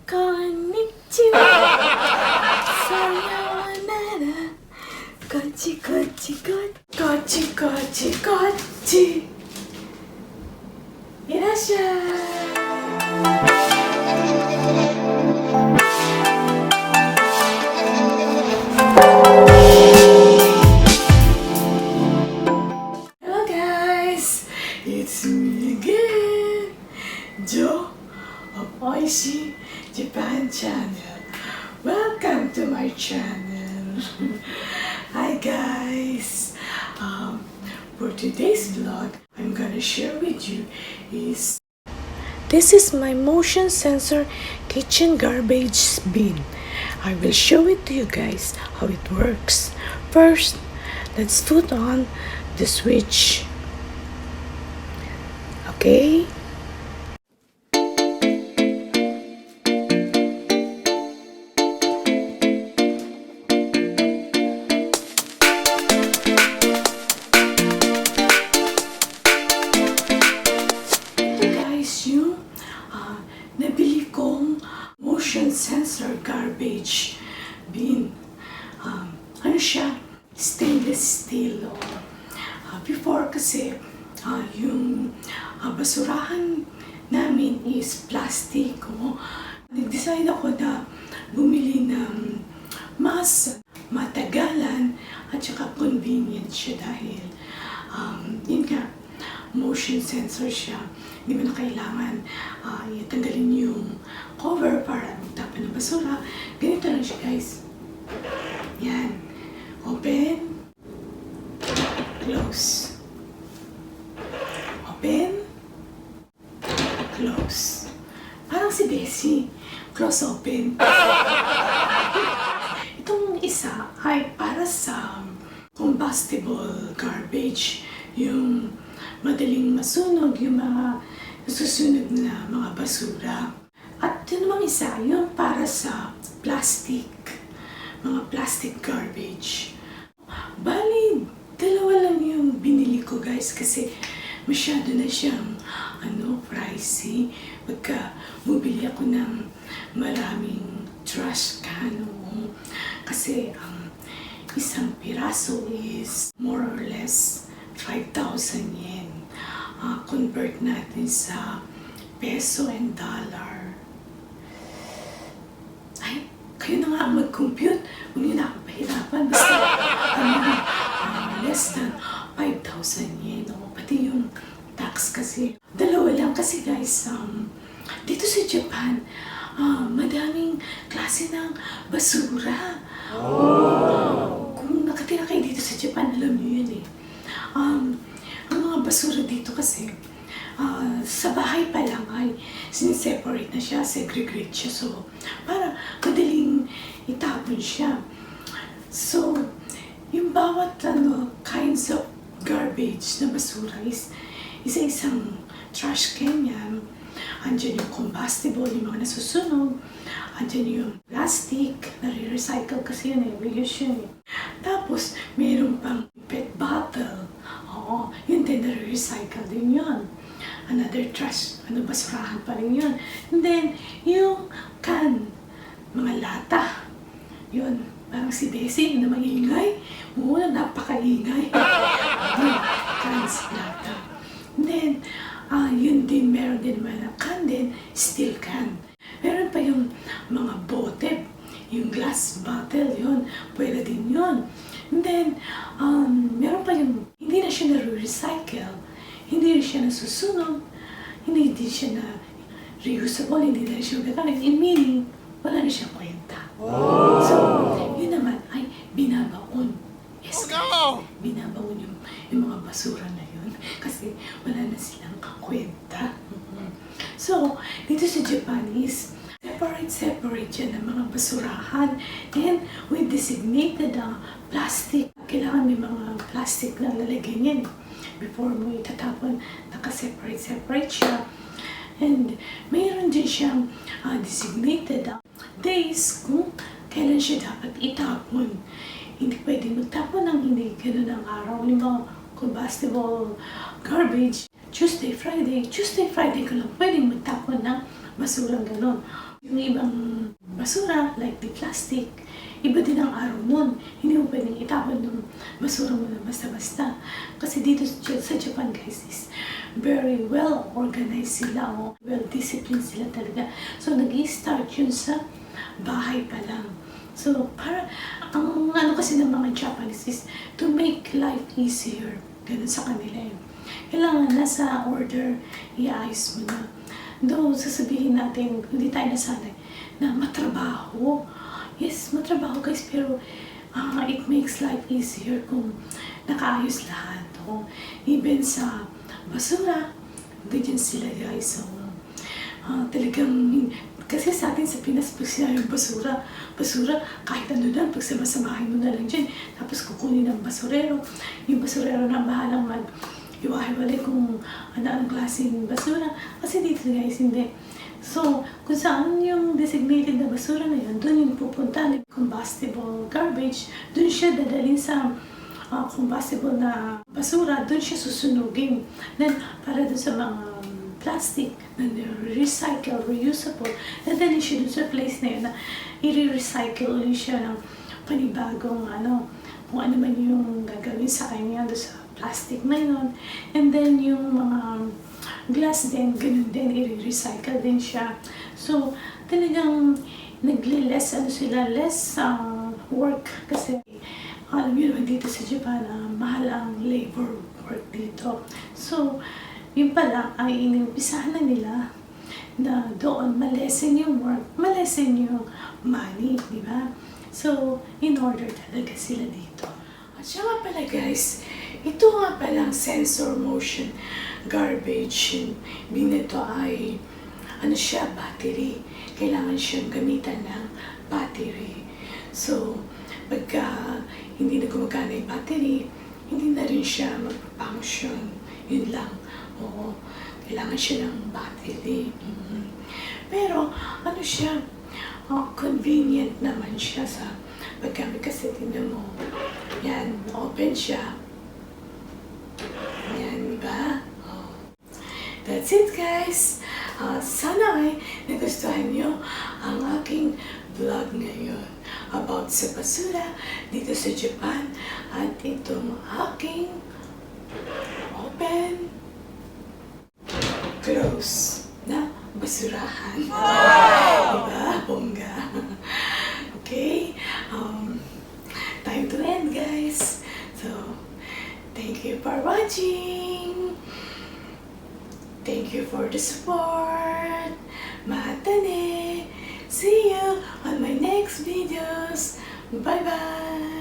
Konnichiwa. Sayonara. Kochi, kochi, kochi. Kochi, kochi, kochi. Irashai. Hello guys, it's me again, Joe of Oishi Japan channel. Welcome to my channel. Hi guys. For today's vlog, I'm gonna share with you is this is my motion sensor kitchen garbage bin. I will show it to you guys how it works. First, let's put on the switch. Okay? Ito guys yung nabili kong motion sensor garbage bin. Ano siya? Stainless steel. Before kasi yung basurahan namin is plastic. Nag-decide ako na bumili ng mas matagalan at saka convenient siya dahil yun nga, motion sensor siya. Hindi mo na kailangan itanggalin yung cover para magtapan ng basura. Ganito lang siya guys. Yan. Open. Close. Open. Close. Parang si Bessie. Close, open. Itong isa ay para sa combustible garbage. Yung madaling masunog, yung mga nasusunog na mga basura. At yun namang isa, yung para sa plastic. Mga plastic garbage. Bali, dalawa lang yung binili ko guys kasi masyado na siyang pricey. Pagka bumili ako ng maraming trash can. Kasi ang isang piraso is more or less 5,000 yen. Convert natin sa peso and dollar. Ay, kayo na nga mag-compute. Huwag niyo na akong pahirapan. Basta, less than 5,000 yen. Pati yung tax kasi. Dalawa lang kasi guys, dito sa Japan, madaming klase ng basura. Kung nakatira kayo dito sa Japan, alam niyo yun eh. Ang mga basura dito kasi, sa bahay pa lang ay siniseparate na siya, segregate siya. So, para madaling itapon siya. So, yung bawat kinds of garbage na basura is isa-isang trash can yan. Andyan yung combustible, yung mga nasusunog. Andyan yung plastic, nare-recycle kasi yun eh, reuse yun eh. Tapos, mayroon pang PET bottle. Oo, yun din, nare-recycle din yun. Another trash, basurahan pa rin yun. And then, yung can, mga lata. Yun, parang si Bessie na maingay. Oo, napakaingay. Cans, lata. And then, yun din, meron din naman na can din, steel can. Meron pa yung mga bote, yung glass bottle, yun, pwede din yun. And then, meron pa yung, hindi na siya na-recycle, hindi rin siya nasusunog, hindi din siya na reusable, hindi na siya magagamit. In meaning, wala na siyang kwenta. So, yun naman ay binabaon. Yes, guys, binabaon yung mga basura na yun kasi wala na silang kwenta. So, dito sa Japan is separate yan ng mga basurahan and with designated plastic. Kailangan may mga plastic na lalagyan yan before mo itatapon. Naka-separate siya. And mayroon din siyang designated days kung kailan siya dapat itapon. Hindi pwede magtapon ng hindi ganun ang araw. Yung mga combustible garbage, Tuesday, Friday ko lang pwedeng magtapon ng basurang gano'n. Yung ibang basura, like the plastic, iba din ang araw nun. Hindi mo pwedeng itapon ng basura mo na basta-basta. Kasi dito sa Japan guys is very well organized sila o well disciplined sila talaga. So nag-i-start yun sa bahay pa lang. So para ang ano kasi ng mga Japanese is to make life easier. Ganun sa kanila yun. Kailangan nasa order, iayos mo na. Though sasabihin natin, hindi tayo nasanay na matrabaho. Yes, matrabaho guys, pero it makes life easier kung nakaayos lahat. Oh. Even sa basura, ganyan sila guys. So, talagang, kasi sa atin sa Pinas, pag sila yung basura, kahit ano lang, pag samasamahin mo na lang dyan, tapos kukunin ng basurero, yung basurero na bahalang iwahiwalay kung ano ang klaseng basura. Kasi dito guys, hindi. So, kung saan yung designated na basura na yun, doon yung pupunta ng combustible garbage, doon siya dadalhin sa combustible na basura, doon siya susunugin. Then, para doon sa mga plastic na recycle, reusable, dadalhin siya doon sa place na yun na i-recycle ulit siya ng panibagong kung ano man yung gagawin sa kanya doon sa plastic na yun. And then yung mga glass din, ganun din, i-recycle din siya. So, talagang less work kasi alam nyo naman dito sa Japan, mahal ang labor work dito. So, yun pala ay inumpisahan na nila na doon malesen yung work, malesen yung money, di ba? So, in order talaga sila dito. At siya nga pala guys, ito nga palang sensor motion garbage bin nito ay siya, battery. Kailangan siyang gamitan ng battery. So, pagka hindi na gumagana yung battery, hindi na rin siya mag-function. Yun lang. Oo, kailangan siya ng battery. Pero, siya, convenient naman siya sa paggamit kasi tingnan mo. Yan, open siya. Yan, diba? Oh. That's it guys. Sana ay nagustuhan nyo ang aking vlog ngayon about sa basura dito sa Japan at itong aking open, close na basurahan. Diba? Bongga. Okay? Time to end guys. So, thank you for watching. Thank you for the support. Matane. See you on my next videos. Bye-bye.